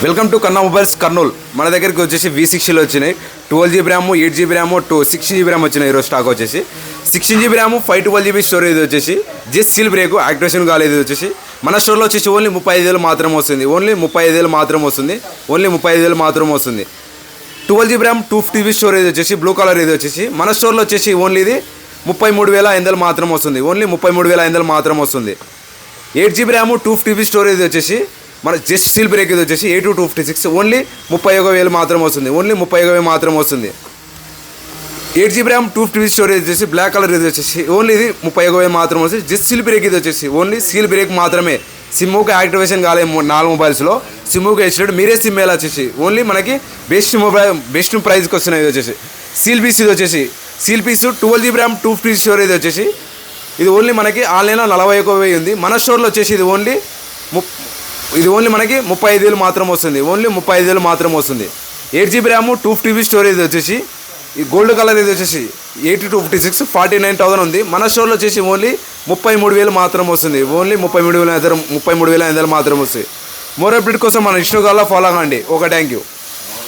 Welcome to కన్నా mobiles Kurnool. మన దగ్గరికి వచ్చేసి V60లో వచ్చినాయి. 12GB RAM, 8GB RAM, 16GB RAM వచ్చినాయి. ఈరోజు స్టాక్ వచ్చేసి 16GB ర్యామ్, 512GB స్టోరేజ్ వచ్చేసి జస్ట్ సీల్ బ్రేక్, యాక్టివేషన్ కాలేదు. వచ్చేసి మన స్టోర్లో వచ్చేసి ఓన్లీ 35,000 మాత్రం వస్తుంది. ఓన్లీ 35,000 మాత్రం వస్తుంది. ఓన్లీ 35,000 మాత్రం వస్తుంది. 12GB ర్యామ్, 250GB స్టోరేజ్ వచ్చేసి బ్లూ కలర్ ఇది వచ్చేసి మన స్టోర్లో వచ్చేసి ఓన్లీ ఇది 33,500 మాత్రం వస్తుంది. ఓన్లీ 33,500 మాత్రం వస్తుంది. 8GB ర్యామ్, 250GB స్టోరేజ్ వచ్చేసి మన జస్ట్ సీల్ బ్రేక్ ఇది వచ్చేసి 8256 ఓన్లీ 31,000 మాత్రం వస్తుంది. ఓన్లీ 31,000 మాత్రం వస్తుంది. 8GB ర్యామ్, 250GB స్టోరేజ్ వచ్చేసి బ్లాక్ కలర్ ఇది వచ్చేసి ఓన్లీ ఇది 31,000 మాత్రం వస్తుంది. జస్ట్ సీల్ బ్రేక్ ఇది వచ్చేసి ఓన్లీ సీల్ బ్రేక్ మాత్రమే. సిమ్కి యాక్టివేషన్ కాలేదు 4 మొబైల్స్లో. సిమ్కి వేసినట్టు మీరే సిమ్ ఎలా వచ్చేసి ఓన్లీ మనకి బెస్ట్ ప్రైస్కి వస్తున్నాయి. ఇది వచ్చేసి సీల్ పీస్ ఇది వచ్చేసి seal piece 12GB RAM, 250GB storage వచ్చేసి ఇది ఓన్లీ మనకి ఆన్లైన్లో 41,000 ఉంది. మన స్టోర్లో వచ్చేసి ఇది ఓన్లీ మనకి 35,000 మాత్రం వస్తుంది. ఓన్లీ 35,000 మాత్రం వస్తుంది. 8GB ర్యామ్, 250GB స్టోరేజ్ వచ్చేసి ఈ గోల్డ్ కలర్ ఇది వచ్చేసి 8256 49,000 ఉంది. మన స్టోర్లో వచ్చేసి ఓన్లీ 33,000 మాత్రం వస్తుంది. ఓన్లీ 33,500 మాత్రం వస్తుంది. మోర్ అప్డేట్ కోసం మన ఇన్స్టాగ్రామ్లో ఫాలో అవ్వండి. Thank you.